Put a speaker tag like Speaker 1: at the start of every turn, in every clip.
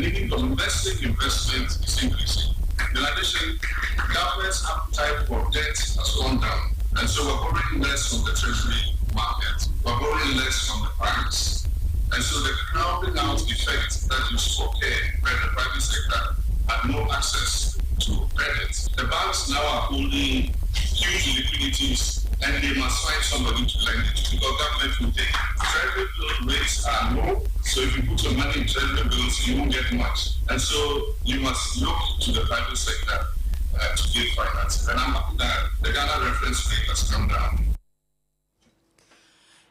Speaker 1: and even domestic investment is increasing. In addition, government's appetite for debt has gone down, and so we're borrowing less from the treasury market, we're borrowing less from the banks, and so the crowding out effect that used to occur when the private sector had no access to credit. The banks now are holding huge liquidities, and they must find somebody to lend it to, because government will take. Treasury bill rates are low, so if you put your money in treasury bills, you won't get much. And so you must look to the private sector to give finance. And I'm happy that the Ghana reference rate has come down.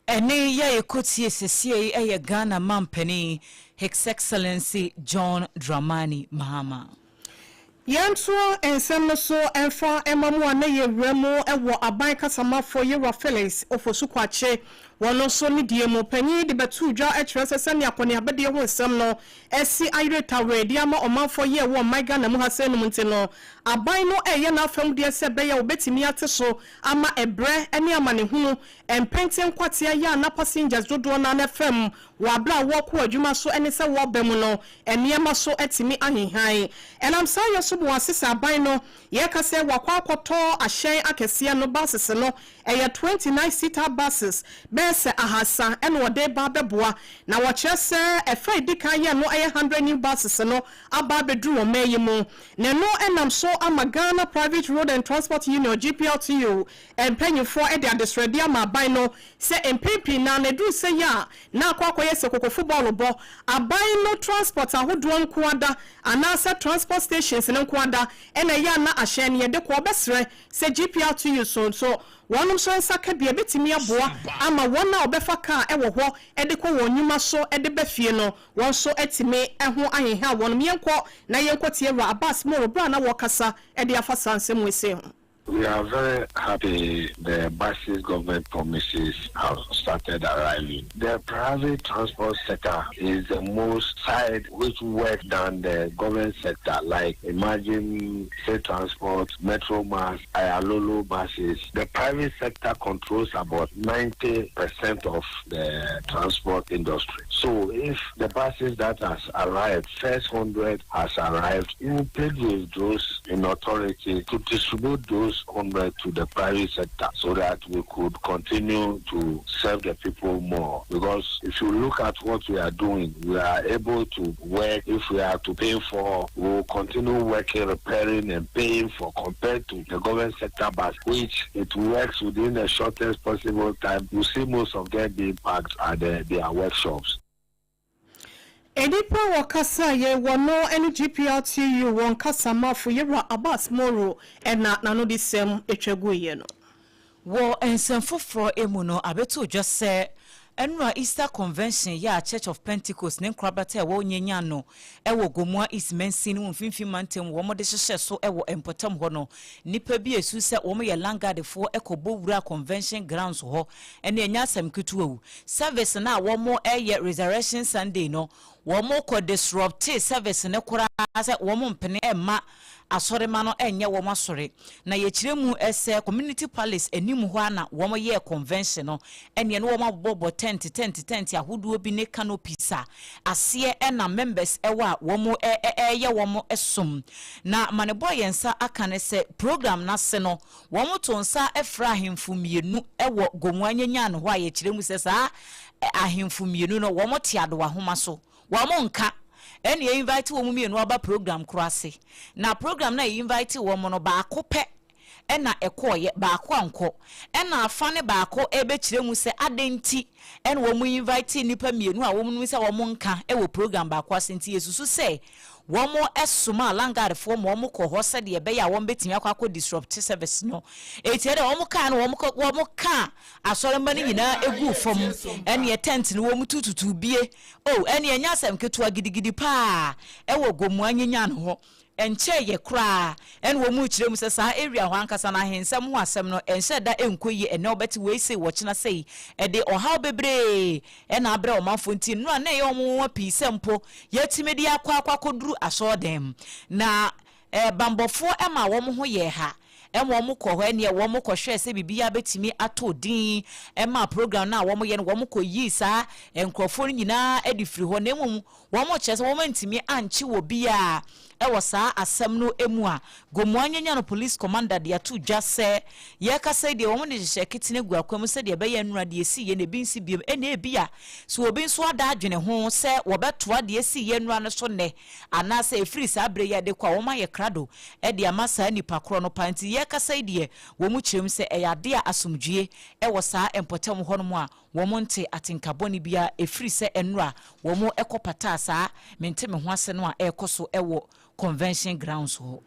Speaker 2: Ene ya ekotie sesie eye Ghana Mampeni His Excellency John Dramani Mahama.
Speaker 3: Yanso ensem so enfa emamu anaye remo ewo aban kasama for Yera Felix ofosu kwache wono so ni diemo panyi de betu dwa etrese sane akone abede ho nsem no esi ireta ready ama omanfo ye wo maiga na mu hasenu munte no aban no eye na afam de se be ye obetimi ate so ama ebre ene ama ne hunu empenten kwatia ya na passengers dodo na na fam wa bla wo ko adwuma so ene se wo bem no eniema so etimi ahehan enam sa ye so bo asesa aban no ye ka se wakwa akoto ahyen akese no buses no eye 29 seater buses se ahasa eno de ba beboa na wo chese efa dikan ye no 100 new buses no aba bedru o mayimu ne no enam so Ghana Private Road and Transport Union GPLTU empanyfo e de adesrede ama aban no se empepi na nedu se ya na akwakoye se kokofo football bo aban no transport ahodo nkoada anasa transport stations ne nkoada ena ya na ahye ne de ko obesre se GPLTU so wonum so nsaka bia betimi aboa ama wona obefa ka ewo ho ede ko wonyuma so ede befie no won so etimi eho aheha wonum yenko na yenko tie Ra Abbas Moro bra na wokasa ede afasa nsem wese ho.
Speaker 4: We are very happy the buses government promises have started arriving. The private transport sector is the most side which work than the government sector. Like imagine state transport, Metro Mass, Ayalolo buses. The private sector controls about 90% of the transport industry. So if the buses that has arrived, first 100 has arrived, you plead with those in authority to distribute those 100 to the private sector so that we could continue to serve the people more. Because if you look at what we are doing, we are able to work. If we have to pay for, we will continue working, repairing and paying for compared to the government sector bus, which it works within the shortest possible time. You see most of them being parked at their workshops.
Speaker 3: Edipa wakasa ye wono NGPLTU won kasa mafu Yera Abbas Moro ena nano disem etwagu ye no
Speaker 2: wo ensemfofro emu no abeto dwose enra Easter Convention ya Church of Pentecost ne nkrabata wo nyanya no ewo Gomua East Mensin wo mfimfi mantem wo mode hyehye so ewo empotam ho no nipa bi esu se wo ye langard fo ekobowura convention grounds ho ene enya asem ketuawu service na wo mo eye Resurrection Sunday no wo mo ko disrupt service ne kura se wo mo mpene emma asore ma no enye wo masore na ye kiremu ese community palace enimu ho ana wo ye convention no ene no wo mabobo tent ahodo bi ne canopy sa ase na members ewa wo ye wo esom na manebo yensa aka ne se program na se no wo to nsa efra ahemfu mienu ewo Gomua nyanya no ho a ye kiremu se sa ahemfu mienu no wo te Adwoa homa so wo nka eni invite wo mumienu aba program krase na program na invite wo mo no ba akopɛ ena ekoye ba akɔ anko ena afane ba akɔ ebe kiremu se adenti ena wo mu invite nipa mienu a wo mu se wo nka e wo program ba akɔ asenti yesusu se wo mo esuma langard fo mo kɔ hɔ se de be ya wo betimi akɔ disrupt service no etiere wo mo ka no wo mo ka asɔre mba ni nyina egu fom ene ye tent no wo mu tututu bie o ene enya asɛm ketua gidigidi pa e wo Gomua nyanya no ho enche ye kra en wo mu kiremu se sa area ho ankasa na hensem ho asem no enche da enkoyi ene obeti we sei wo kina sei e de ohaw bebre e na abre o manfo nti no na ye omo pi sempo yetime di akwa koduru asodem na bambofo ema wo mo ho ye ha wɔn kɔ hɔ ne wɔn kɔ hwɛ sɛ bibia betimi ato din ɛma program na wɔn yɛ no wɔn kɔ yi saa nkrɔfo nyinaa edi firi hɔ na mmom wɔn kyerɛ sɛ wɔn ntimi anchi wɔ bia ɛwɔ saa asɛm no emu a gomuanyanya no police commander de ato dwa sɛ yɛ kasa de wɔn de hyehyɛ kitene gu akwam sɛ de bɛyɛ nnura de esi yɛ na bi nsi biem ɛna ebia so obi nso ada adwene ho sɛ wɔbɛtoa de esi yɛ nnura no so nɛ anaasɛ efiri saa bere yɛ de kɔ a wɔn ayɛ krado ɛde ama saa nipa korɔ no panti yɛ kasa de wɔn mu kyerɛm sɛ ɛyɛ ade a asomdwie ɛwɔ saa empɔtam hɔ no mu a wɔn nte atenkabɔne bia efiri sɛ nnura wɔn ɛkɔ pata saa mente me ho ase no a ɛkɔ so ɛwɔ convention grounds ho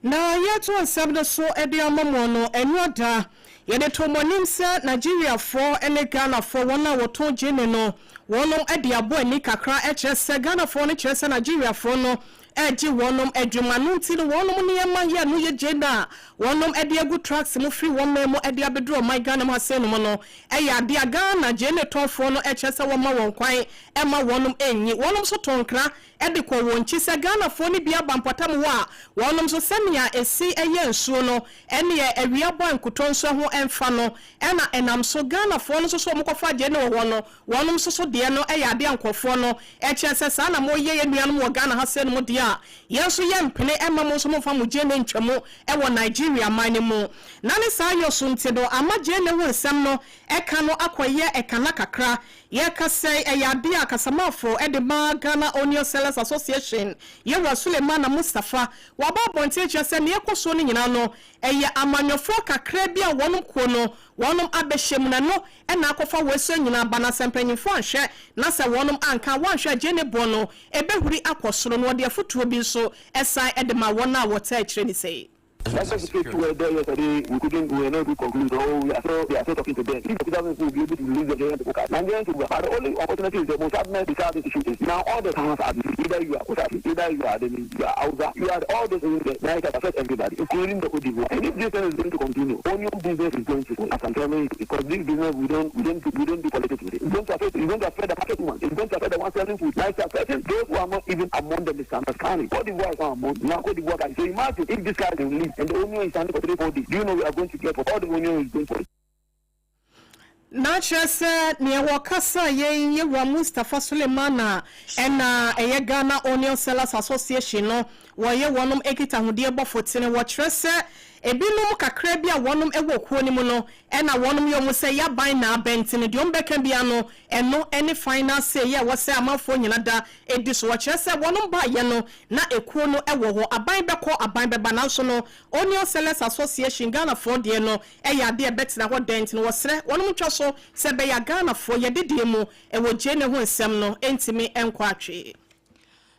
Speaker 3: na yeto nsɛm de so ɛde amamo no ɛno da yɛde to monim sɛ Nigeria for ene Ghana for wɔn a wɔto gene no wɔn ɛde abo ani kakra ɛkyerɛ sɛ Ghana for no kyerɛ sɛ Nigeria for no ɛgye wɔnom adwumano nti no wɔnom ne yɛma yɛ no yɛ gyena wɔnom ɛde agu tracks mu firi wɔn mɛmo ɛde abedro my Ghana mu asɛ no mo no ɛyɛ ade a Ghana gene tɔfo no ɛkyerɛ sɛ wɔma wɔn kwan ɛma wɔnom enyi wɔnom so tonkra ɛde kɔ wɔn kyi sɛ Ghana fo ne bia bampatam ho a wɔnom so sɛnea esi ɛyɛ nsuo no ɛne awia bɔ nkoto nso ho ɛmfa no ɛna ɛnam so Ghana fo no so ɔmokɔfa gye ne wɔ no wɔnom so deɛ no ɛyɛ ade ankɔfo no ɛkyerɛ sɛ saa na mo yɛ yɛ nuanom wɔ Ghana ha sɛ no mo deɛ a yɛn so yɛ mpene ɛma mo so mo fa mo gye ne ntwamo ɛwɔ Nigeria man mu na ne saa yɛ so nti do ama gye ne ho nsɛm no ɛka no akɔyɛ ɛkana kakra yɛka sɛ ɛyɛ ade a kasamafo ɛde ma Ghana Onion Sellers Association yɛwɔ Suleiman Mustafa waba bonte kyerɛ sɛ ne yɛkɔ no nyina no ɛyɛ amanyɔfo kakra bi a wɔnom ko no wɔnom abɛhyɛm na no ɛna akɔfa wɔso nyina bana sɛmpanyimfo anhwɛ na sɛ wɔnom anka wɔanhwɛ gye ne bɔ no ɛbɛhuri akɔ soro no wɔde afotuo bi nso ɛsan ɛde ma wɔn a wɔta akyerɛ ni sɛ
Speaker 5: That's the case where there yesterday we were not to conclude. Oh, we are still talking to them. If the government will be able to release the Nigerians to focus, Nigerians will have the only opportunity is the most advanced because this issue is now all the powers are either you are Kosaki, either you are Demi, you are Auga, you are all those things that might affect everybody, including the Odivo. And if this thing is going to continue, onion business is going to go. As I'm telling you, because this business we don't do politics with it. It's going to affect the market one. It's going to affect the one selling food. Now it's affecting those who are not even among the misunderstanding. Odivo is not among. Now Odivo can. So imagine if this guy can leave and the onion is standing for 3 4 days. Do you know we are going to get for all the onion is going for it?
Speaker 3: na kyerɛ ne ɛwɔ kasa yɛn yɛwɔ Mustafa Sulemana ɛna ɛyɛ Ghana Onion Sellers Association no wɔyɛ wɔnom ekita hodie bɔfotene wɔkyerɛ sɛ ebinom kakra bi a wɔnom ɛwɔ kuo ne mu no ɛna wɔnom yɛ mu sɛ yaban na abɛntene deɛ ɔmbɛka bia no ɛno ɛne finance yɛ wɔsɛ amafo nyina da edi so wɔkyerɛ sɛ wɔnom ba yɛ no na ekuo no ɛwɔ hɔ aban bɛkɔ aban bɛba nanso no Onion Sellers Association Ghana fo deɛ no ɛyɛ ade ɛbɛtena hɔ dɛnt no wɔsrɛ wɔnom twɛ so sɛ bɛyɛ Ghana fo yɛde deɛ mu ɛwɔ gye ne ho nsɛm no entimi ɛnkɔ atwe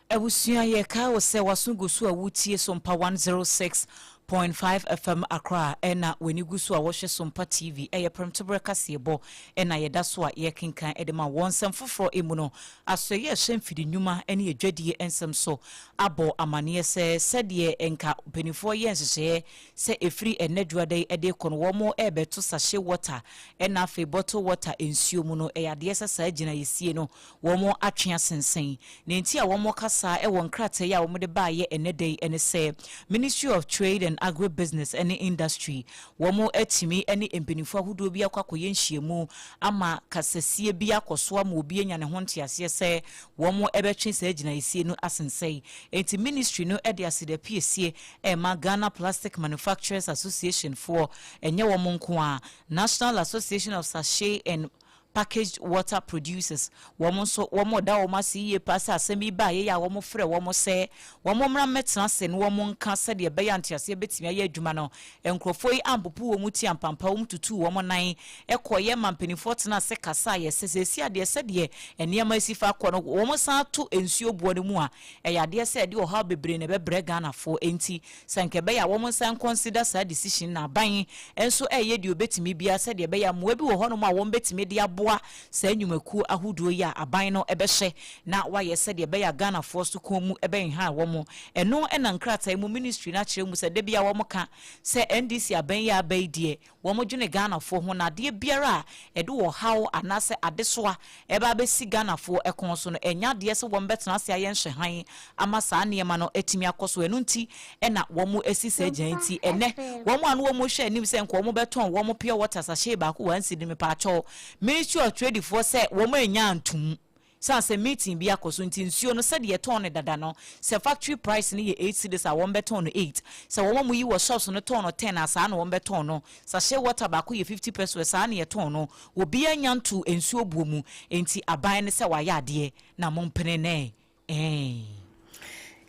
Speaker 2: Abusua yɛ ka wɔ sɛ wasungu so a wutie Sompa 106.5 FM Accra ena weni gusu a wɔhwɛ Sompa TV ɛyɛ premtobra kasebo ena yɛda so a yɛkenkan edema wɔnsɛm foforɔ emu no aso yɛ hyɛn fidi nnwuma ene yɛdwadie ensɛm so abɔ amane sɛ sɛdeɛ enka benifo yɛ nhyehyɛ sɛ efiri enadwada ɛde kɔno wɔn ɛbɛto Sachet water ena afei bottle water ensuo mu no ɛyɛ adeɛ sɛ saa gyina yɛsie no wɔn atwea sensɛn ne nti a wɔn kasa ɛwɔ nkrataa yɛ a wɔn de baayɛ enedai ene sɛ Ministry of Trade and Agribusiness any industry womo etimi any empenifo ahodo bi akwakoye nhyiemu ama kasesie bi akoso ama obi anya ne ho ntiase se womo ebetwe sa agina esie no asensei enti ministry no ede asida piesie ma Ghana Plastic Manufacturers Association for enye womo nko a National Association of Sachet and Packaged water producers womo da womo asiye pasa asemi ba ye ya womo frɛ womo sɛ womo mra metena se no womo nka sɛ de be ya ntiase betimi aye adwuma no enkrofo yi ampopo womo ti ampampa womo tutu womo nan ekoye mampanifo tena se kasa ye sesesi ade sɛ de eniema asifa akɔ no womo san to ensuo buo ne mu a ɛyɛ ade sɛ de oha bebre ne bebre Ghana fo enti sanke be ya womo san consider sa decision na ban enso ɛyɛ de obetimi bia sɛ de be ya mo bi wo hɔ no ma womo betimi de abo aboa sa enyumaku ahodo ya aban no ebehye na waye se de be ya Ghana for so komu ebe nha wo eno ena nkrata mu ministry na kire mu se de bia wo ka se NDC aban ya abai die wo dwene Ghana for ho na de biara edo wo haw anase adesoa eba be si Ghana for ekon so no enya de se wo mbetena se aye nhyehan ama saa niema no etimi akoso enu nti ena wo esi se gyanti ene wo anu wo hwe anim se nko wo beton wo pure water sachet ba ko wansi de me pa cho Ministry of Trade for se wo enya antum sanse meeting bi akoso nti nsuo no se de ton ne dada no se factory price ni ye 8 cedis a wo beton no 8 se wo mu yi wo shops no ton no 10 asa na wo beton no sachet water ba ko ye 50 pesos asa na ye ton no obi anya ntu nsuo buomu enti aban ne se wa ya de na mompene ne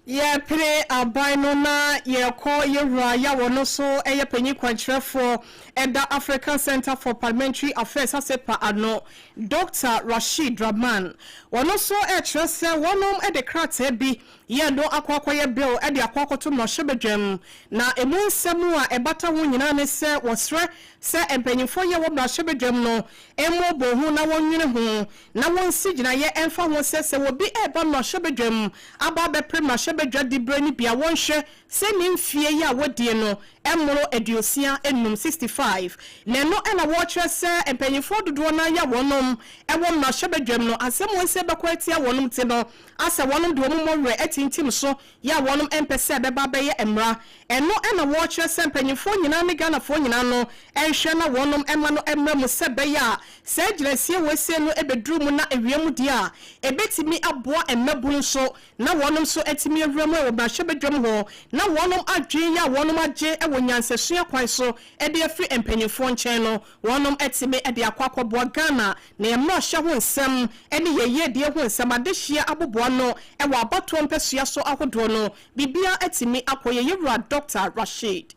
Speaker 3: ye pre abino na ye ko ye raya wono so eye panyi kwankyerefo eda African Center for Parliamentary Affairs asepa ano Dr. Rashid Rahman wono so kyerese wonom ede krata bi ye do akwakoye bill ede akwakoto no hyebedwam na emu nsemu a ebata ho nyina ne se wosre se empanyifo ye wo bra hyebedwam no emu bohu na wonwene ho na wonsi gina ye emfa ho se wo bi eba no hyebedwam aba be pre ma bedwa di brani bia wonhwe se ni mfie ya wodie no emoro ediosia enum 65 na no ena wo kire se empanyifo dodo na ya wonom ewo ma hyebedwam no asem wonse bekwatia wonom te no asa wonom de wonom mwe etintim so ya wonom empese beba be ye emra eno ena wo kire se empanyifo nyina ne Ghana fo nyina no enhwe na wonom ema no emra mu se be ya se gyinasie wese no ebedru mu na ewiam dia ebetimi aboa emmabun so na wonom so etimi ewura mu e ba hyebedwam ho na wonom adwen ya wonom agye e wonyansesua kwan so e de afi empanyifo nchen no wonom etimi e de akwakoboa Ghana na emma hye ho nsem e ne yeye de ho nsem adehia aboboa no e wa abato mpesua so ahodo no bibia etimi akoye yewura Dr. Rashid.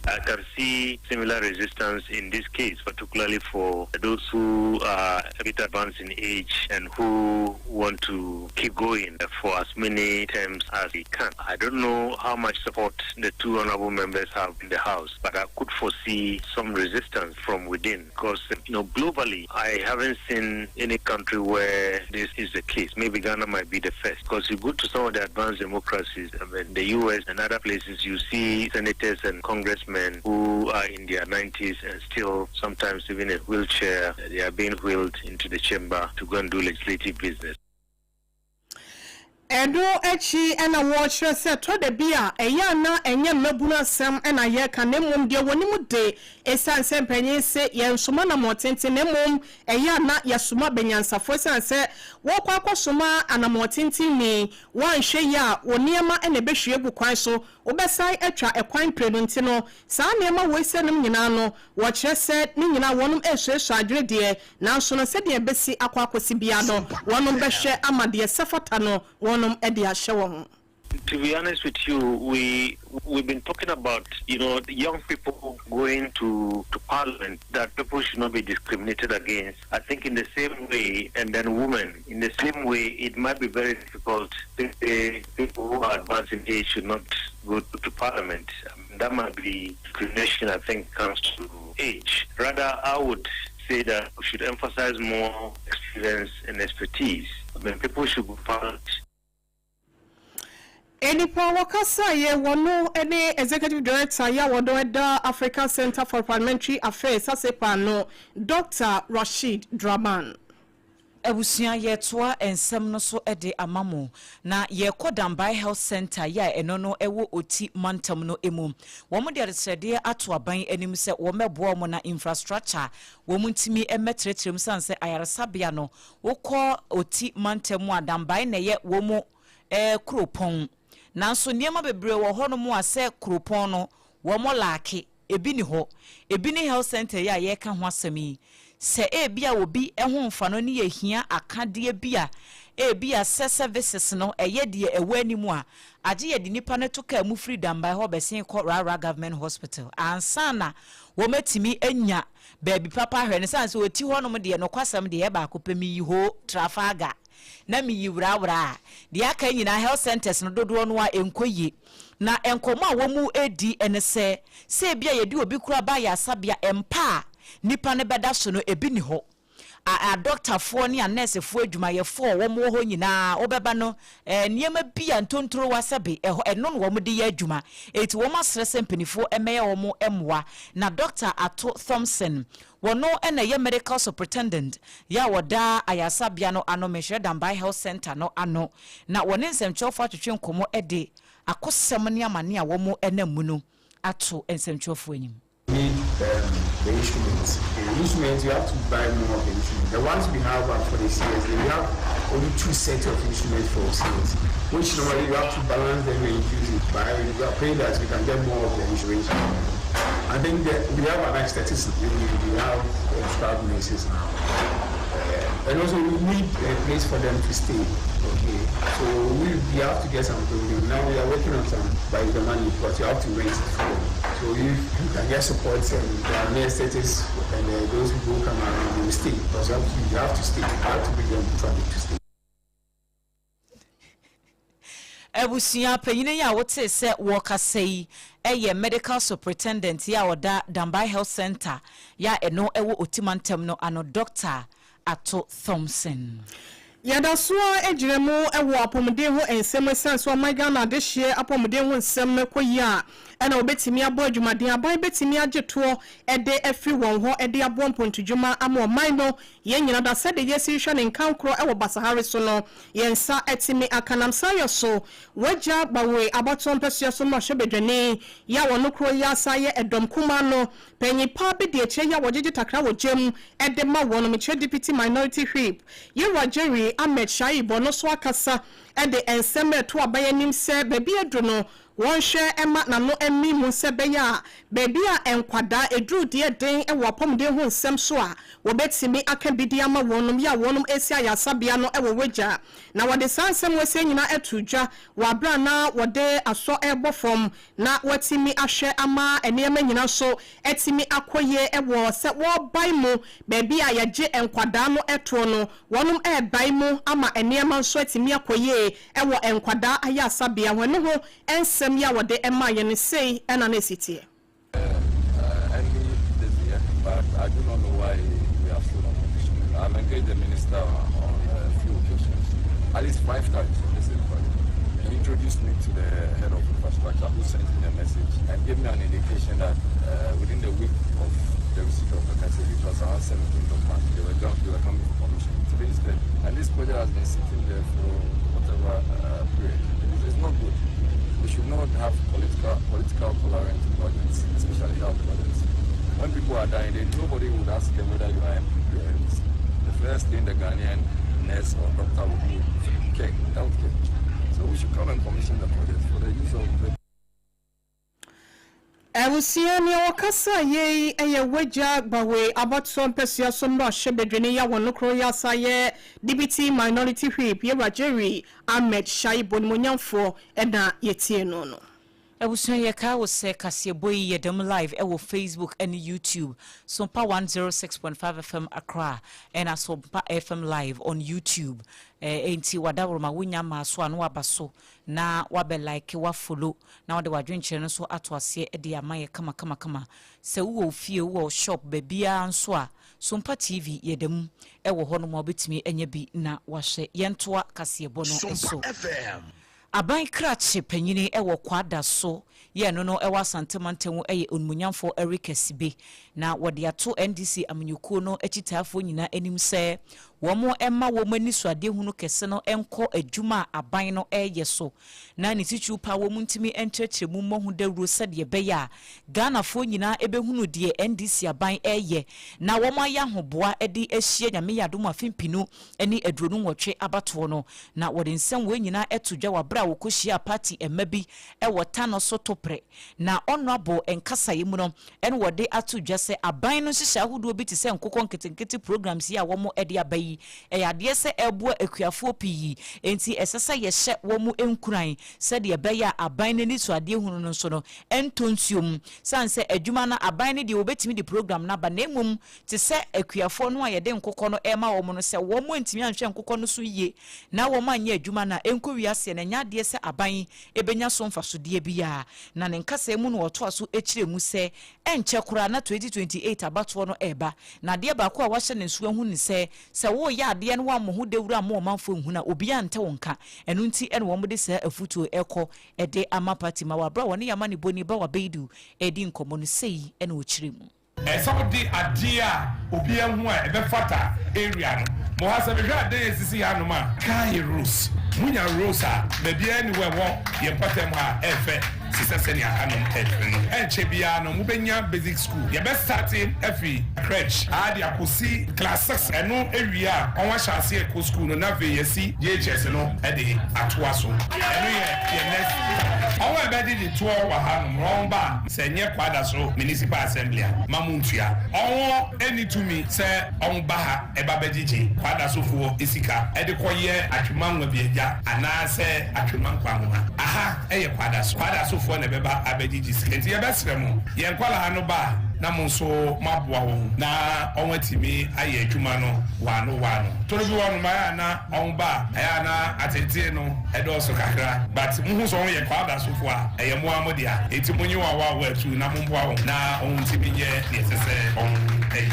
Speaker 6: I can see similar resistance in this case, particularly for those who are a bit advanced in age and who want to keep going for as many terms as they can. I don't know how much support the two honorable members have in the House, but I could foresee some resistance from within because, globally, I haven't seen any country where this is the case. Maybe Ghana might be the first because you go to some of the advanced democracies, the US and other places, you see senators and congressmen who are in their 90s and still sometimes even in a wheelchair, they are being wheeled into the chamber to go and do legislative business.
Speaker 3: Edo echi ena watcher said to the beer, a yana and yan mabuna sam and a yaka nemum dear wonimu de a san sempenye say yan sumana motente nemum a yana yasuma benyansa fosa and said walk wako suma and a motente me one she ya woniema and a beshi bukwaso obesai etra a quine predentino sa nema wesenum yinano watcher said nina wonum eshe shadre dear now sooner said the besi aquaco sibiano one beshe amadia safatano one. To
Speaker 6: be honest with you, we've been talking about young people going to Parliament, that people should not be discriminated against. I think in the same way, and then women in the same way, it might be very difficult to say people who are advanced in age should not go to Parliament. That might be discrimination. I think comes to age. Rather, I would say that we should emphasize more experience and expertise. People should go to Parliament.
Speaker 3: Enipa wakasa ye wono ene executive director ya wodo eda African Center for Parliamentary Affairs asepa no Dr. Rashid Rahman.
Speaker 2: Ebusia ye toa ensem no so ede amamo na ye Kodambai Health Center ya enono ewo oti mantam no emu womo de resede ato aban anim se wo meboa mo na infrastructure wo muntimi emetretrem sanse ayaresabia no wokọ oti mantam adambai na ye wo mo kropon nanso niema bebre wo ho no mo ase kropon no wo mo laake ebi ni ho ebi ni health center ya ye ka ho asemi se ebia obi ho mfa no ne ye hia akade bia ebia services no eye de ewani mu a age ye de nipa ne to ka mu freedom by ho besen ko rara government hospital ansana wo matimi anya baby papa hwe ne sanse oti ho no mo de no kwasam de e ba ko pemi ho trafaga na mi yiwrawra de aka nyina health centers no dodo no a enkoye na enkomo a wo mu edi enese se bia ye de obi kura ba ya sabia empa nipa ne beda so no ebi ni ho a doctor for ni a nurse for adwuma ye for wo mo ho nyina obeba no niema bia ntontoro wasabe eno no wo mo de ye adwuma eti wo masrese mpanifo emeye wo mo emwa na Dr. Ato Thompson wono ena ye medical superintendent ya woda ayasabia no ano Mehre Dambai Health Center no ano na wone nsemchofo atwetwe nkomo ede akosem ne amane a wo mo enamu no Ato nsemchofo enyim.
Speaker 7: Need the instruments. The instruments, you have to buy more of the instruments. The ones we have are for the CS. We have only 2 sets of instruments for CS, which normally you have to balance them and use it. But we are praying that we can get more of the instruments. I think that we have an aesthetics. We have scrub nurses now. And also we need a place for them to stay. Okay, so we have to get some building. Now we are working on some by the money, but you have to rent it for them. So if you can get support and there are aesthetics and those people who come around, they will stay. Because you have to stay. You have to bring them to stay.
Speaker 2: Ebusia penyine ya wote se woka sei eye medical superintendent ya woda Dambai Health Center ya eno ewo otimantem no ano Dr. Ato Thompson.
Speaker 3: Yada so ejiremu ewo apomde ho ensem senso Ghana de hye apomde ho ensem koya ena obetimi abo adwumaden aban betimi ageto ede afi won ho ede abo mpontudwuma ama oman no ye nyina da sede yesi hwe ne nkankro ewo basahare so no yensa etimi akanamsa yoso waja bawe abaton pesia so ma hwebedwane ya wono kro ya saye edom kuma no penyi pa be de eche ya wogege takra wogem ede ma wono meche deputy minority whip ye Jerry Ahmed Shaibo no so akasa ede enseme to abayanim se bebi eduno won hwe ema na no emi mu se beya bebi a enkwada edru de den e wapomde ho nsem so a wobetimi aka bidi ama wonum ya wonum esi ayasabia no e woweja na wode sansem wese nyina etudwa wabra na wode aso ebofom na watimi ahwe ama enema nyina so etimi akoye e wo se wo bai mu bebi a yaje enkwada no eto no wonum e bai mu ama enema so etimi akoye e wo enkwada ayasabia wone ho ensem ya wode ema ye ne sei ena na sitie.
Speaker 8: But I do not know why we are still on condition. I've engaged the minister on a few occasions, at least 5 times on the same point. He introduced me to the head of infrastructure who sent me a message and gave me an indication that within the week of the receipt of the message, it was around 17th of March, they were coming for commission. Today is dead. And this project has been sitting there for whatever period. It's not good. We should not have political tolerance projects, especially health projects. When people are dying, nobody would ask them whether you are MP. The first thing the Ghanaian nurse or doctor would do is care, health care. So we should come and commission the project for the use of the
Speaker 3: Ewusiani wakasa ye eye weja bawe abatson pesia somba shebedwene ya wonokro ya saye DBT minority whip ye Jerry Ahmed Shaibo monyamfo ena yetie no no.
Speaker 2: Ebusun ye ka wo se kaseboyi yedem live ewo Facebook and YouTube Sompa 106.5 FM Accra and Sompa FM live on YouTube enti wadawroma wunya maso anu abaso na wabe like wa follow na wade wadwenche no so ato ase e de amaye kama se wo fie wo shop bebia nso a Sompa TV yedem ewo hono mo betimi enya bi na wahye yentoa kasebo no eso Aban krache penyini ewo kwada so ye no ewa santemantenwo eye onmunyamfo Eric Sibe na wode ato NDC amanyuko no echitafo nyina enim se womo emma womo ani suade hunu kese no enko adwuma aban no eye so na ne tichu pa womo ntimi enkyerkyeremu mohu dawuro sade beya Ghana fo nyina ebehunu de NDC aban eye na womo aya hoboa edi ehie nyame yadom afimpinu eni aduronu nwotwe abato no na wode nsem we nyina etudwa wabra wokohia party emabi ewota no so topre na honorable enkasa yemu no en wode atudwa se aban no hihya hodo bi te se nkokon ketenkete programs ya womo ede abayi eyade se ebo akuafo pii enti esesa ye hye womo enkuran se de beya aban ni suade hunu no so no entonsuom sanse adwuma na aban ni de obetimi de program na ba na emum te se akuafo no ayede nkokon no ema womo no se womo entimi anhwe nkokon no so yie na womo anya adwuma na enkowiase na nya de se aban ebenya so mfasode bia na ne nkasa mu no oto aso echire mu se enche kura na 20 2028 abato no eba na de ba ko a wahye ne nso hu ne se wo ya de no wa mo ho dewura mo manfo hu na obi ante wonka enu nti ene wo mo de se afutuo ekọ ede ama party ma wabra woni yama ne boni ba wa beidu edi nkomo no sei ene o kiremu
Speaker 9: somebody adia obi ehu a ebe fata area no mo ha se be hwa dey sisi ya no ma kai rules munya rules a be bia ni we wo ye patem ha efe sisa seni anom efe enche bia no mo benya basic school ye be starting efi crèche adi akosi class 6 eno area onwa chance e ko school no na ve yesi JHS no e de atoa so eno ye next onwa be di to wa ha no romba se nye kwada so municipal assembly mamuntua onwo eni to me se onba ha e ba begigi kwada so fo esika e de koye atwemanwa biaja ana se atwemanwa nwa aha e ye kwada so fo na beba abegigi sikenti ye besremu ye nkwala ha no ba na monso maboa wo na onwatimi aye adwuma no wano toro bi wonu ma na onba aya na atete no edoso kakra but muhu so ye kwada so fo a eye mo amodia eti munyi wa atu na momboa wo na ontimi ye nesese on eyi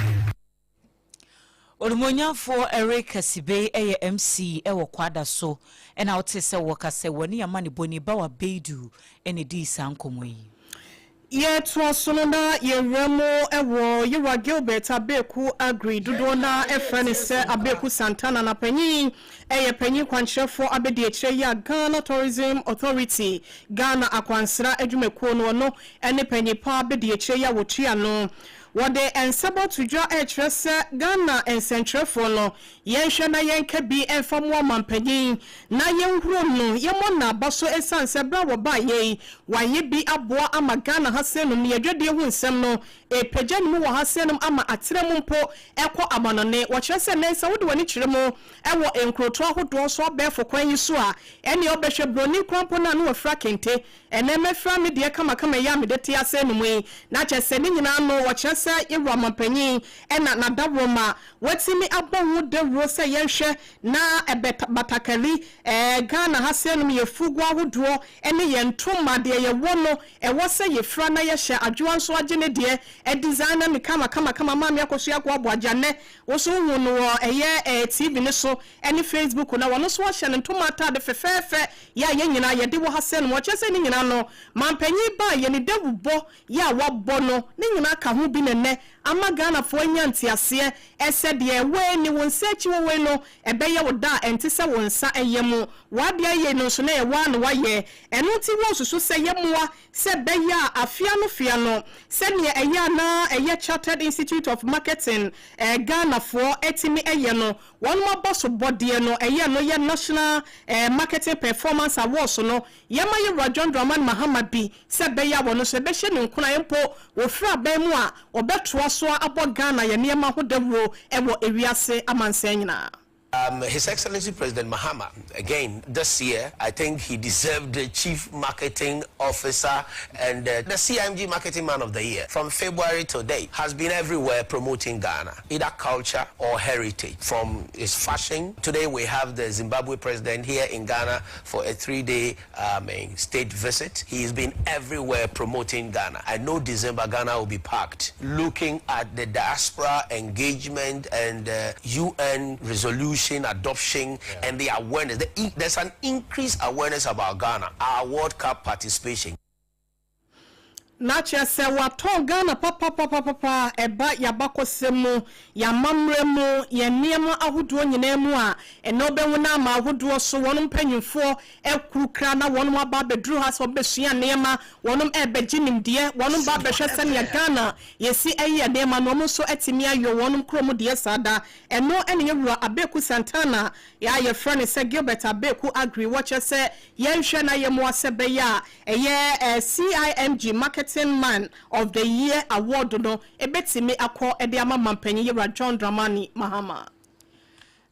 Speaker 2: Olumonyafo Eric Sibe eye MC ewo kwada so ena wote se wokase woni amane boni ba wa beidu ene di sankomo yi
Speaker 3: ye tuasono na ye remo ewo Yura Gilbert Abeku agree dodo na efrene se Abeku Santana na panyin eye panyin kwanchefo abedi eche ya Ghana Tourism Authority Ghana akwansra adwumekuo no ene panyin pa abedi eche ya wotua no wode ensabo tujwa echrese Ghana ensentrefo no yenhwe na yenka bi enfamo mampanyin na yenhuro no yemona baso esanse bra wo ba ye waye bi aboa ama Ghana hasenum ne yedwede hu nsem no epagyanum wo hasenum ama atrem mpo ekọ amanone wo kyerese nensa wode wani kyeremo ewo enkroto ahodo so abefo kwan yiso a ene obehwe broni kwampo na no wafra kente ene mefra me de kama ya me de tia senum yi na kyerese ni nyina no wo kyerese yewa mampanyin ena na daboma watimi abonwo de rose yenhwe na batakali Ghana hasenum yefugu ahodo ene yentoma de ye wono ewo se yefra na yehye adwoan so agene de designer me kama mama yakoso yakwa aboagane wo so hu no eye TV ne so ene Facebook na wono so hye ne ntoma ta de fefefe ya nyina ye de wo hasenum wo kyese ni nyina no mampanyin ba ye ne dewubo ya wabo no ni nyina ka ho bi ne ama Ghana fo nyanti ase ese de we ni won sechi wo we no ebeye wo da enti se won sa eyemu wade aye no so na ye wa no waye eno ti wo susu se yemoa se beya afia no se ne eya na eye Chartered Institute of Marketing Ghana fo etimi eye no won mo boss body no eye no ye National Marketing Performance Awards no yema ye John Dramani Mahama bi se beya wo no se be hye ne nkuna yempo wo fra ba mu a obetwa so abo Ghana ye niema ho dawro ewo ewiase amansa nyina.
Speaker 10: His Excellency President Mahama, again, this year, I think he deserved the Chief Marketing Officer and the CIMG Marketing Man of the Year. From February to date, has been everywhere promoting Ghana, either culture or heritage, from his fashion. Today, we have the Zimbabwe President here in Ghana for a 3-day state visit. He has been everywhere promoting Ghana. I know December, Ghana will be packed, looking at the diaspora engagement and UN resolution adoption and the awareness. There's an increased awareness about Ghana, our World Cup participation.
Speaker 3: Nacha se wato Ghana papa eba yabako semu ya mamremu ya niema ahuduo nyinemu a enobe wona ma ahuduo so wonum panyimfo ekurukra na wonum aba bedru ha so besua niema wonum ebeginim de wonum ba behwese ne Ghana yesi eye niema no mo so etimi ayo wonum kromu de sada eno ene yewura Abeku Santana ya ye friend se Gilbert Abeku agree watch se yenhwe na ye mo asebe ya eye CIMG Marketing Man of the Year award no ebetimi akọ ede ama mampanyi Yura John Dramani Mahama.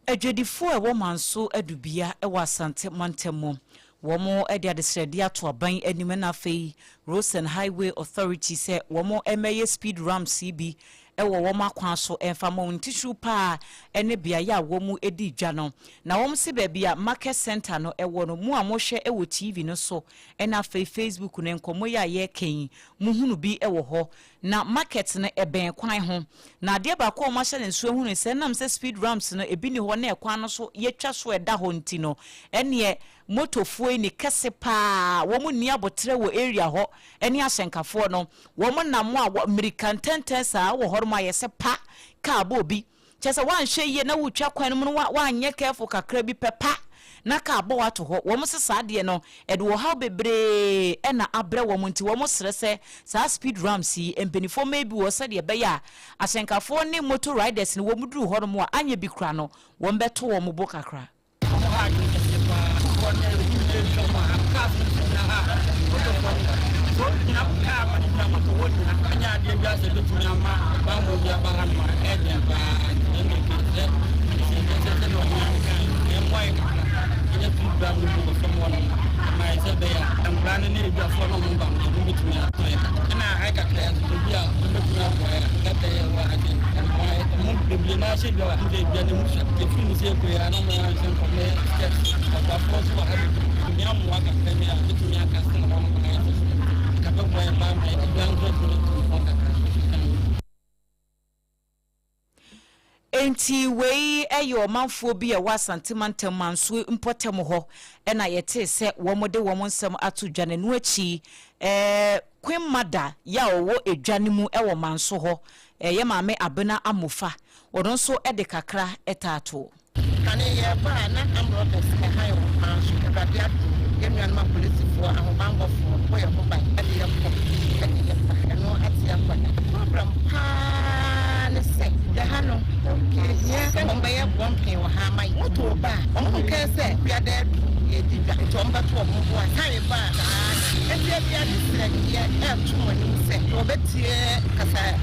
Speaker 2: Ejwedifo ewo manso adubia ewa Asante Mantemo womo ede adesrede ato aban anime na fei Road and Highway Authority se womo emeye speed ramp CB ewo wo makwan so emfa mo ntishu pa ene bia ya wo mu edi dwa no na wo mse ba bia market center no ewo no mu amohwe ewo TV no so ena Facebook ne nkomo ya ye ken mu hunu bi ewo ho na market ne eben kwan ho na de ba ko ma hye ne nso hunu se nam se speed ramps no ebi ni ho na ekwan no so ye twa so eda ho nti no ene motofuo ni kese pa wo mu ni abotre wo area ho ene ahyenkafo no wo mu nam a American tentesa wo horma yese pa ka bo bi chese wan hwe ye na wutwa kwan mu wan nye careful kakra bi pepa na ka bo wato ho wo mu sesa de no ede wo ha bebre ena abre wo mu nti wo mu srese sa speed ramps yi empenifo maybe wo se de be ya ahyenkafo ni motor riders ni wo mu duru hormo a anye bi kra no wo mbeto wo mu bo kakra enti wei eyo manfo bi e wasantimantem manso impotem ho ena yete se womode womonsem atu dwane no achi Queen Mada ya owo edwane mu ewo manso ho ye maame abena amofa wodon so ede kakra etato
Speaker 11: kane ye ba na amro de se hayo manso kabade ato yemyan ma police fo ahobango fo boye ko ba ade ye ko no ati akwa program pa ne se jahano yeah omba ye bompe wo ha mai moto ba onko kese bia de edi bia to omba to ombo atare ba edi bia de sre ye to woni se obetie kasa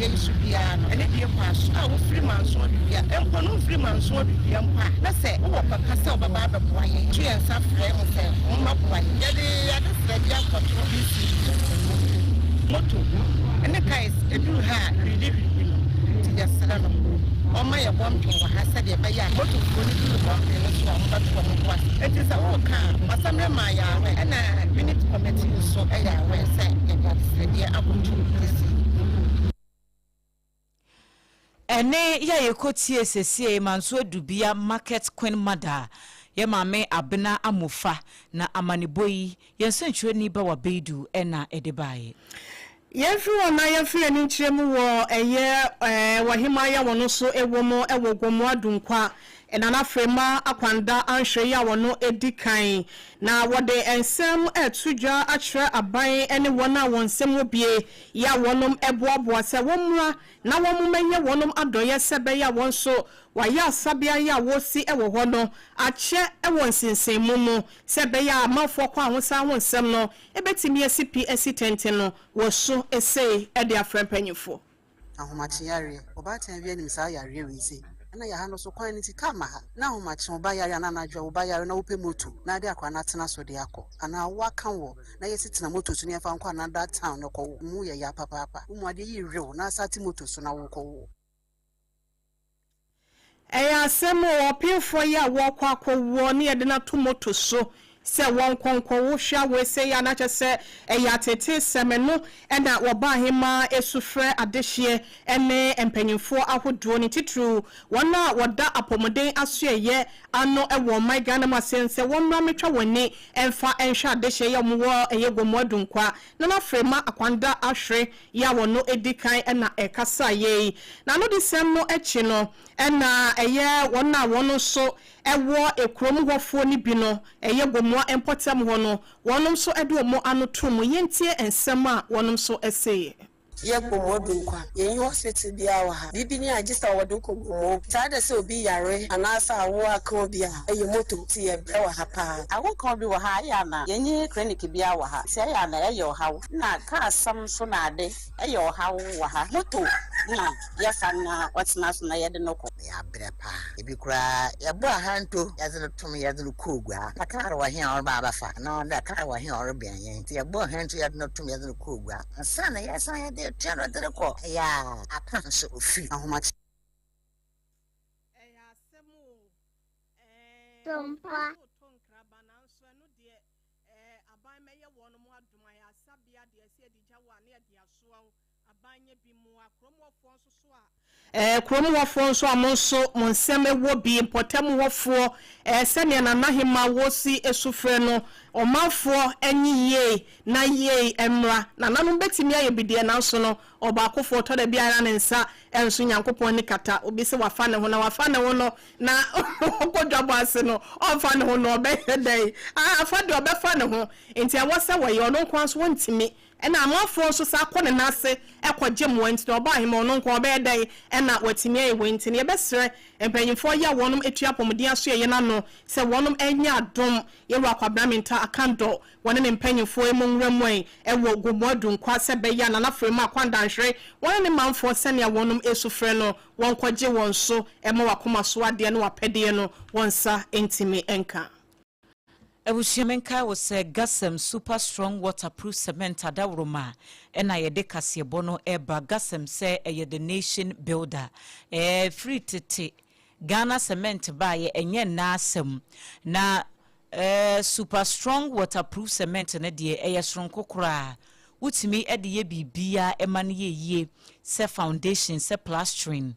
Speaker 11: ye su bia no ene die kwaso a wo free man so bia enko no free man so bia mpa na se wo papa se obaba ba boa ye tu en sa frɛ mo se omba boa ye de sre bia kɔtro bi si moto ene kai edu ha really yasra no oma ye bompe wa hasa de baya moto ko ni du bompe no so am batwa mo kwa enti sa wo ka masamre ma ya we na minute committee so ya we say e ga de abutu
Speaker 2: ene ya yekotie sesie manso adubia market Queen Mada ye maame abena amofa na amaneboyi yenso ntwe ni ba wa beidu ena edebaye
Speaker 3: Yefu na yefu ani nkyeremu wo wahimaya wono so ewomo ewogomo adunkwa enana frema akwanda anhwe ya wono edikan na wode ensem etudwa akyerɛ aban ene wona wonsem obie ya wonom eboaboa se womra na womumenye wonom adoye sebe ya wonso waya asabia ya wosi ewo ho no akyɛ ewo nsensenmu mu sebe ya amafo kwa ahosa wonsem no ebetimi CPS tenten no wo so ese ede afrempanyifo
Speaker 12: ahomachi yare obatan bia nim sa yare wense na ya hano so kwan nti kama ha na ahomachi oba yare na anadwa oba yare na upe moto na ade akwa na tena so de akọ ana waka wo na yesitina moto so ne fa nkwa na that town no ko mu ya papa mu ade yi rew na asati moto so na wo ko
Speaker 3: asemo opinfo ya wo kwa wo ne yede na to moto so se won konko wo hwa we se ya na chese ya tete semeno ena wo ba hema esufre adehye ene empanyimfo ahodo ni titru wona woda apomoden asoye ano ewo my Ghana masense wonra metwa woni emfa enhwa adehye ya mo eyegomo adunkwa na na frema akwanda ahwe ya wono edikan ena ekasa ye na no disem no echi no ena eye wona wono so ewo ekrom hofo ni bi no eyegomo empotem ho no wonom so edo mo anotom yentie ensem a wonom so eseye
Speaker 12: ye komo dunkwa ye hospital bia wa ha bibi ni agista wodo komo tada se obi yare anasa awo aka obi a eye moto ti ye bre wa ha pa awo kan bi wa ha ya na ye nyi clinic bia wa ha se ya na ye yo ha na ka asam so na ade eye o ha wa ha moto
Speaker 11: Yes, and what's national Yadanoko?
Speaker 13: Ya brepa. Ebi kura ya bo hanto ya zelo tumi ya zelo kugwa. Na kara wa hin or baba fa. No da kara wa hin or bian yen. Ti ya bo hanto ya no tumi ya zelo kugwa. Sana ya san ya de tiano de ko. Ya apan so ofi. Ahoma
Speaker 14: Sompa.
Speaker 3: Kromo wafo nso amonso monsem ewo bi potem wofo sene na nahima wosi esufre no omafo enyiye na ye emra na nanom betimi aye bidie na nso no obakofo to da biara ne nsa enso nyankopon ni kata obi se wafa ne ho na wafa ne ho no na okodwabo ase no onfa ne ho no obehedai afa de obefa ne ho enti awose woye ono kwanso wontimi ena amafo so sa kone nase ekwaje mo enti oba hima ono nko obedai ena watimi aye wenti ne ebesre empanyimfo ya wonom etua pomdia so ye na no se wonom enya adom ye wa kwabramenta akando wone ne empanyimfo emonwramwe ewo gomodu nkwa se beya na nafrema akwanda nhwe wone ne manfo se ne wonom esufre no wonkwaje won so ema wakoma so ade no wapede no wonsa entimi enka
Speaker 2: Ebushiemenka was a Gasem super strong waterproof cement adawroma ena yede kasiebono eba Gasem say the nation builder free tete Ghana cement baye enye na asem na super strong waterproof cement na de eyesronko kura utimi ede ye bibia emane ye se foundation se plastering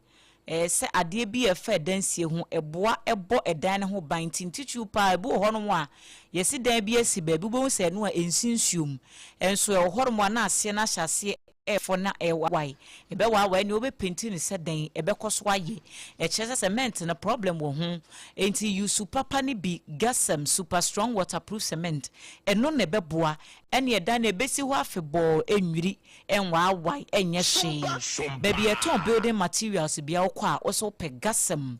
Speaker 2: se ade bi efa dansie ho eboa ebo edan ne ho ban tintitu pa ebo ho no a yesi dan bi esi ba bi bo se no a ensinsuom enso e ho no na ase na hyase efo na ewai ebe wa ni obe penti ni se dan ebe koso aye e chese cement na problem wo ho enti you super pani bi Gasem super strong waterproof cement eno na ebe boa ene edan na ebesi ho afebo enwiri enwa awai enye hye baby eton building materials bia okwa also pe Gasem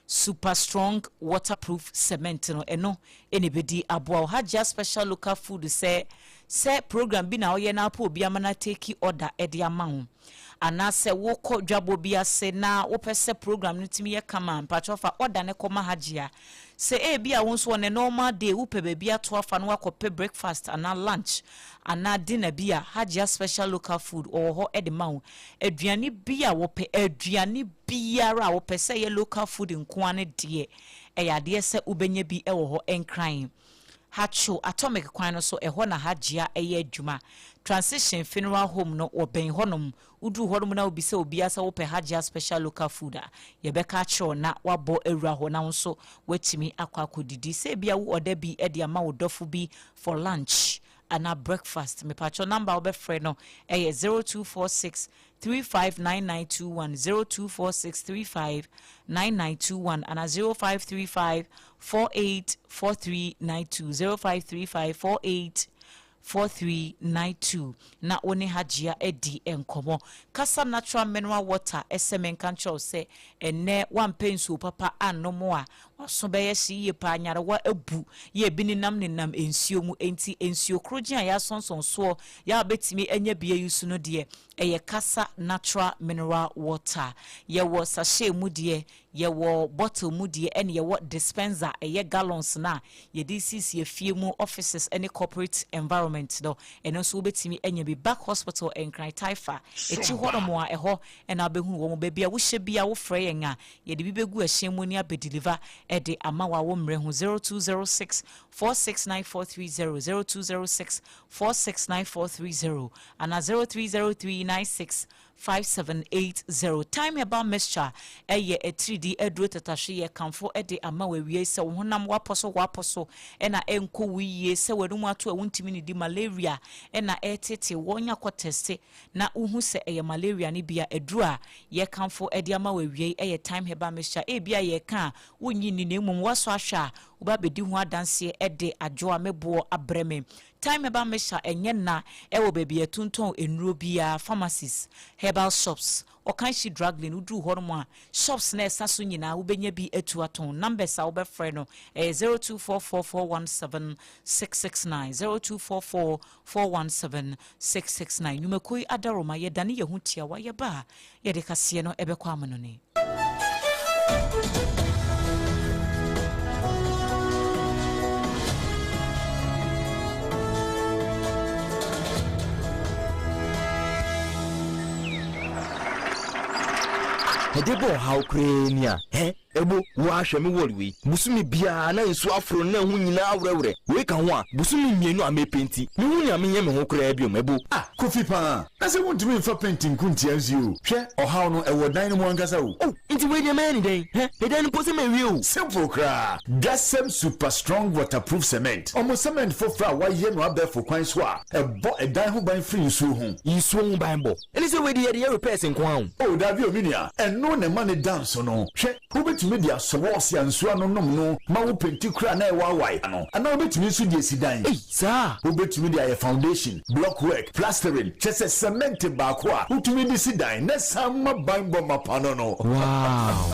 Speaker 2: super strong waterproof cement no eno enebedi Adwoa Asare special local food say program bi na oye na po obi amana take order edi amaho ana se wo ko dwabo bi ase na wo pese program no timi ye kama mpachofa order ne koma hajia se e bia wonso on a normal day wo pe baby ato afa no akope breakfast ana lunch ana dinner bia Asare special local food or ho edi maho aduane bia wo pe aduane biara wo pese ye local food nko ane de eyade se ubenye bi ewo ho enkran hacho atomic kwan no so eho na hajia eye adwuma transition funeral home no oben honom udu honom na obi se obi asa wo pe Asare special local food a ye beka cho na wabo ewura ho na nso watimi akwakodidi se bia wo oda bi e de ama wo dofo bi for lunch and a breakfast me pacho number obe free no 0246 359921 0246 359921 and 0535 484392 0535 484392 na oni hajia edi enkomo kasa natural mineral water esemen kancho se ene wampensu papa anomo a waso beye hye pa nyare wa abu ye bininam nenam ensio mu enti ensio krogia ya sonson so ya betimi anya bia yusu no de eye kasa natural mineral water ye wo sachet mu de ye wo bottle mu de ene ye wo dispenser eye gallons na ye DCC ye fie mu offices any corporate environment do eno so betimi anya bi back hospital en cry taifa echi hodomo a eho ena behu wo mo bebia wo hye bia wo frɛ yen a ye de bi begu ahye mu ni abedeliver ede amawa wo mre hu 0206 469430 0206 469430 and 0303965780 time about mixture eye a 3D edro tatashe ye kamfo ede amawa wie se wo honam waposo ena enko wiye se wadum ato awuntimi ni di malaria ena etete wonya ko teste na uhu se eye malaria ni bia edro ye kamfo ede amawa wie eye time about mixture e bia ye ka wonyi ni nemum waso ahwa uba bedi ho adanse ede Adwoa mebo abreme time about mesha enye na ewo baby etunton enuro bia pharmacies herbal shops Okanshi drug lane udru hormone shops na saso nyina ubenya bi etu aton numbers a obefre no 0244417669 0244417669 numekoi adaroma ye dane ye hutia wa ye ba ye de kase no ebekwa amano ne
Speaker 14: Edebo how crania ebo wa hweme woriwi busumi bia na nsu afro na hu nyina awrewre we ka ho a busumi mienu amepenti me hu nya menye me ho kra biom ebo
Speaker 15: kofi pa na se wontumi mfa painting kunti azio hwe ohaw no ewo dan no mu angasa wo
Speaker 14: nti we nya mani den edan po se me wi o
Speaker 15: simple kra Gasem super strong waterproof cement omo cement fofra wa ye no abefo kwan so a ebo edan ho ban free nsu ho
Speaker 14: nsu ho ban bo eni se we de ye repairs nkwan
Speaker 15: o da bi ominia eno ne mane dance no hwe obetumi dia sowos ya nsu anonom no ma wo penti kra na ewa wai ano ana obetumi nsu die sidan
Speaker 14: sa
Speaker 15: obetumi dia foundation block work plastering chese cement ba ko a utumi di sidan na samma banbo mapano no
Speaker 14: wow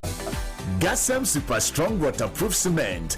Speaker 15: Gasem super strong waterproof cement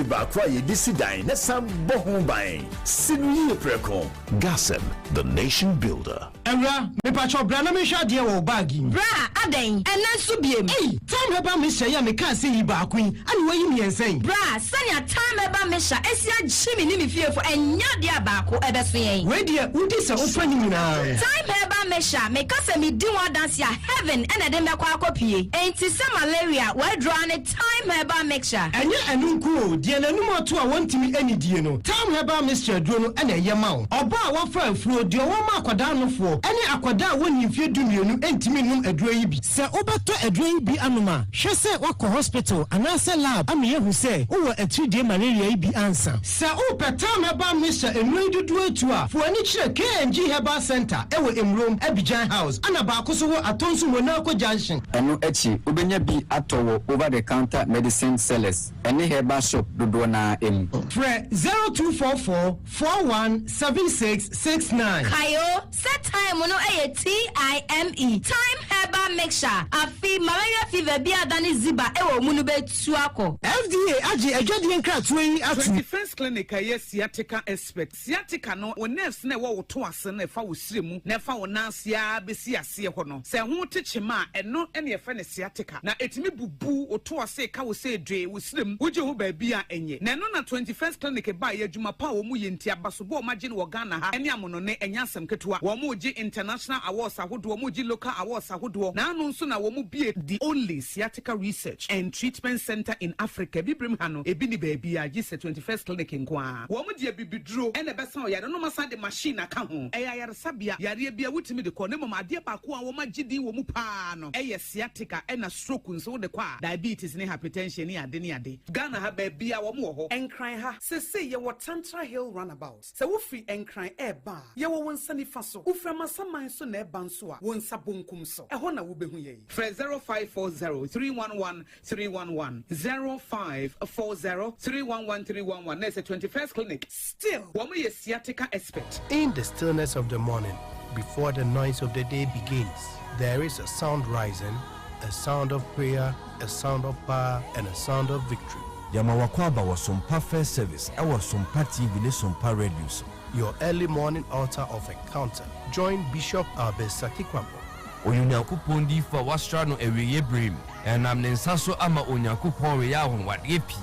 Speaker 15: ba kwa ye di sidan na sam bohun ban sinu ye preko
Speaker 16: Gasem the nation builder
Speaker 17: Ewra me pacho bra na me hwa de wo bagi
Speaker 18: bra aden ena so biem
Speaker 17: time ba me hya ya me ka se yi ba kwin ani wayi mi ensen
Speaker 18: bra sanya time ba me hya esia gyimi ni me fiefo enya de abaako ebeso yen
Speaker 17: we de udi se ofa ni nyina
Speaker 18: time ba me hya me ka se me di one dance ya heaven ena de me kwa akopie enti se malaria we draw ne time ba mixture
Speaker 17: enye enunku de nanum oto a wontimi ani die no time ba mixture duro no ena ye ma wo oba a wo fra afuro de wo ma akwada no fo ene akwada woni mfie dumienu entimi num aduro yi bi se obeto aduro yi bi anoma hwe se wakọ hospital anase lab ame yehu se wo atudie malaria yi bi ansa se o petam ba mixture enu dudu atu a fo ani kire KNG Herbal Center ewo Emrom Abidjan House ana ba akoso wo atonso Monaco Junction
Speaker 19: eno echi obenya bi atowo over the counter medicine sellers any herbal shop dodo na em
Speaker 17: Fre 0244417669
Speaker 18: Kayo set time no TIME time herbal mixture afi malaria fever bi adani ziba ewo munu betu akọ
Speaker 17: FDA age adwade nkratoa yi atu
Speaker 20: Defense Clinic aye sciatica expert sciatica no o nerves na wo to ase na fa wo siremu na fa wo nansia besi ase ho no se ho techema eno ene ye fa ne sciatica na etimi bubu o to ase ka wo se dwe wo siremu wo je ho ba bi a enye na no na 21st Clinic ba ye adwuma pa wo mu ye ntia basobo o magye no Ghana ha ene amono ne enyasem ketewa wo mu je international awards ahodo wo mu je local awards ahodo na anu nso na wo mu bie the only sciatica research and treatment center in Africa bibrim ha no ebi ni ba bi a je 21st Clinic nkwa wo mu je bibiduro ene besa o yare no masa de machine aka ho eya yare sabia yare bia wutimi de ko ne mama ade ba ko a wo magye din wo mu pa no eye sciatica ena stroke nso de kwa diabetes ne hypertension ne ade ne ade Ghana ha ba bia wo mu ho enkran ha se ye wo Tantra Hill runabout se wo free enkran eba ye wo wonsa ni fa so wo frama saman so na eba nso a wonsa bonkum so e ho na wo behu ye 0540311311 0540311311 na 21st Clinic still wo mo ye sciatica expert.
Speaker 21: In the stillness of the morning, before the noise of the day begins, there is a sound rising, a sound of prayer, a sound of power, and a sound of victory.
Speaker 22: Yamawakwaba was Sompa First Service. I was Sompa TV, Sompa Radio.
Speaker 21: Your early morning altar of encounter. Join Bishop Albesaki Kwampo.
Speaker 22: Onyankopon di fa wastra no eweye brim. Enam ne nsaso ama Onyankopon we ya honwade pi.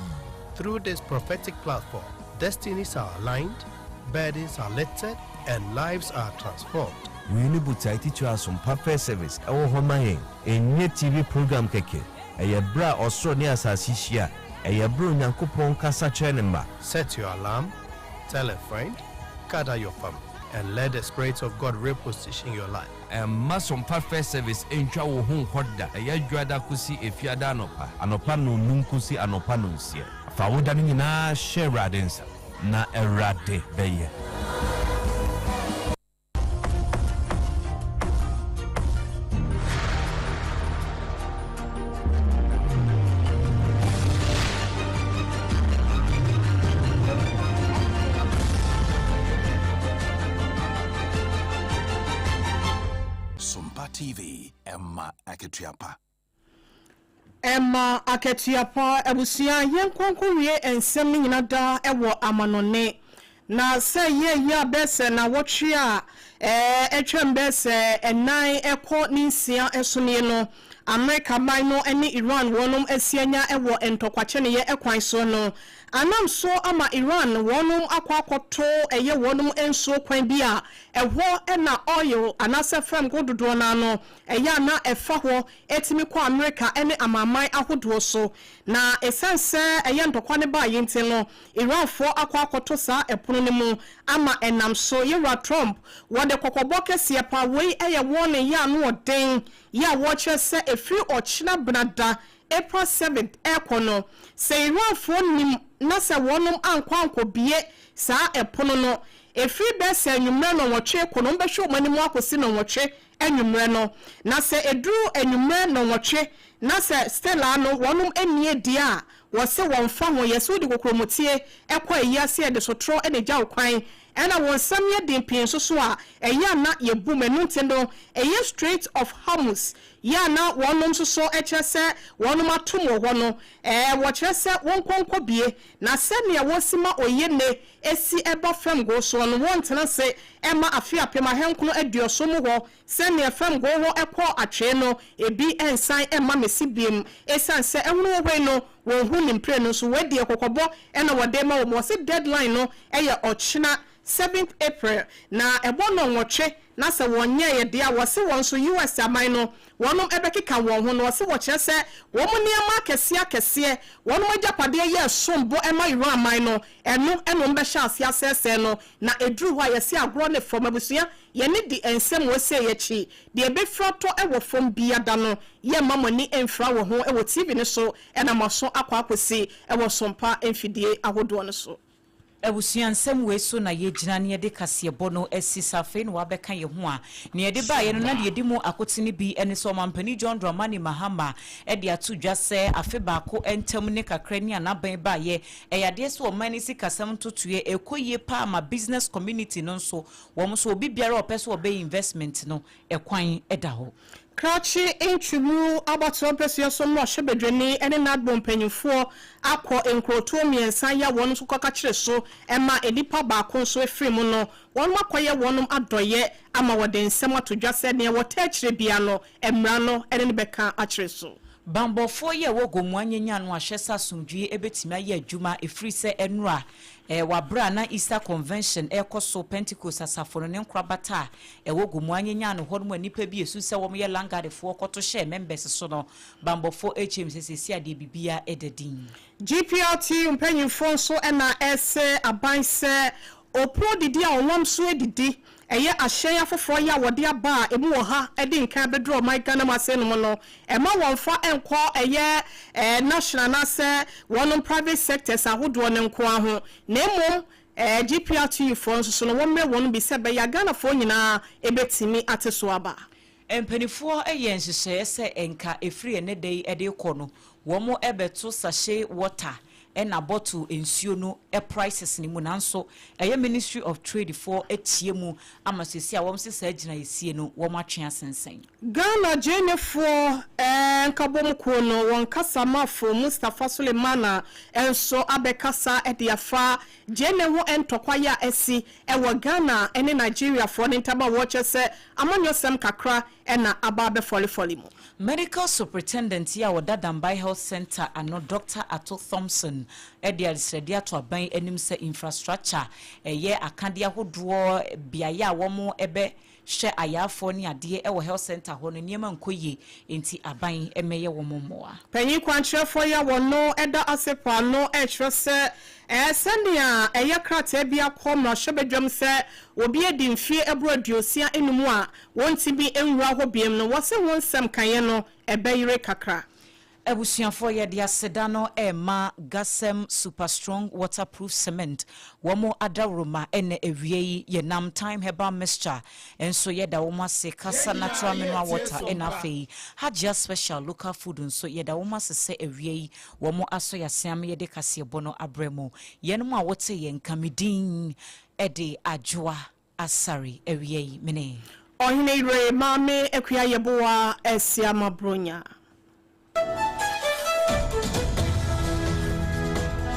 Speaker 21: Through this prophetic platform, destinies are aligned, burdens are lifted, and lives are transformed.
Speaker 22: We need to teach us Sompa First Service. Our home enye TV program keke. Eye bra osro ne asasi hia. Eye bro Onyankopon kasa chenemba.
Speaker 21: Set your alarm, tell a friend, gather your family, and let the Spirit of God reposition your life.
Speaker 22: Sompa First Service entwa wo hu hoda. Eye dwada kusi efiada anopa. Anopa no nunkusi anopa no nsie. Fa woda ni na share radensa. Na erade beye.
Speaker 1: TV, Emma Aketiapa.
Speaker 3: Emma Aketiapa, Ebusia, Yankonkurie, and Seminada, Ewo Amanone. Na say ye bese na watchia etwem bese enai ekọ ninsia esone no America man no ene Iran wonom asianya ewo entokwache ne ye ekwan so no anam so ama Iran wonom akwakoto eye wonom enso kwan bia eho ena oil anase fam gododo na no eya na efa ho etimi kwa America ene amamai ahodo so na esense eye ntokwa ne ba yente no Iran fo akwakoto sa epono ne mu ama enam so yera Trump wode kokoboke siepa wei eye wone ya no oden ya watcher se efi ochina brada April 7th ekono se Iran fo nim na se wonum ankwanko bie sa epono no efi be se enwumre no wotwe kono mbe hwe omani mu akosi no wotwe enwumre no na se eduru enwumre no wotwe na se Stella no wonum enie dia wo se wonfa ho yeso di kokromotie ekwa eyase de sotro ene gya okwan ena won samye din pin so a eya na yebu menu ntendo eye Strait of Hormuz ya na wonum so echese wonum atom wo no wo chese won konko bie na se ne wosima oyene esi eba fam go so no won tena se ema afia pema henkono adioso mu ho se ne fam go ho ekọ atwe no ebi ensan ema mesibiem esan se ehunu wo no won hu nimpre no so wedi ekokobo ena wode ma wo se deadline no eye ochina 7th April na ebono nwotwe na se wonye ye dia wose won so US aman no wonom ebekeka won ho no wose wo kire se wo mu niam akese wonom agapade ye sombo ema Iran aman no eno mbe sha asese no na eduru ho ayese agro ne from abusuya ye ne di ensem wose ye chi de ebefroto ewo fom biada no ye mamani emfra wo ho ewo TV ne so ena maso akwakosi ewo sompa emfidie ahodo no so
Speaker 2: Ebusian sem we so na ye gina ne de kasebo no esisafe no wabeka ye ho a ne de ba ye no na de dimu akotene bi ene so mampani John Dramani Mahama e de atu dwa se afe ba ko entem ne kakra ni anaban ba ye eyade so o mani sikasam totue ekoye pa ma business community no so wo so obi biara opeso obe investment no ekwan eda ho
Speaker 3: Krachi inchumu abato pesia so mo hwebedwani ene nadbom panyufo akọ enkroto miensan ya wonu so kwaka kire so ema edipa ba ko so efiri mu no wonu makoye wonum adoye ama wode nsem atodwa se ne wote akire bia no emra no ene ne beka akire so
Speaker 2: Bambofo ye wogo mu anyanya no ahwesa sumdwie ebetimi aye adwuma efiri se enura wabra na Easter convention ekoso Pentecost asafo ne nkrabata wogo mu anyanya no hodmo nipa bi esu se wom ye langadefo koto hye members so no Bambofo HMCC ade bibia ededin
Speaker 3: GPRT mpanyinfo so na ese abanse opro didi a onwam so edidi eye ahye afoforo ya wode aba emu wo ha edi nkan bedro my Ghana masenu mo no ema wonfa enko eye national na se wonon private sectors ahodo ne nko aho na emom GPRT for so no wonme won bi se be ya Ghana fo nyina ebetimi ateso aba
Speaker 2: empanifo eye nhyehyɛ se enka efiri ene dei ede kono womo ebeto Sachet water ena bottle ensuo no prices ni mu nanso eye Ministry of Trade for etie mu amasesi a wom se sa agina esie no wom atwe asensen
Speaker 3: Ghana jenefo nkabom ko no won kasamafo Mustafa Sulemana enso abekasa ediafa jenewo entokwa ya esi ewo Ghana ene Nigeria for ntaba watch se amanyosem kakra ena ababe folifoli mu
Speaker 2: Medical Superintendent ya Wadadambai Health Center ano Dr. Ato Thompson edi alisredia to aban enim se infrastructure ye akade ahodo biaya womo ebe hye ayafo ni ade e wo health center ho no niema nkoye enti aban emeye womo moa
Speaker 3: panyi kwantrefo ya wono eda asepa no ehwese sendia eye krata bia kom no hwebedwam se obi edi mfie ebroaduosia enumu a wonti bi enwura ho biem no wose wonsem kanye no ebeyire kakra
Speaker 2: Ebusianfo ye dia sedano ema gasem super strong waterproof cement womo adaroma ene ewie ye nam time herbal mixture enso ye da womo se kasa natural mineral water ena afei hajia special local food enso ye da womo se ewie womo aso ya siam ye de kase bono abremo ye no a wote ye nkamidin ede Adwoa Asare ewie mene
Speaker 3: Oheneyere Mame Yeboaa Esiama Bronya.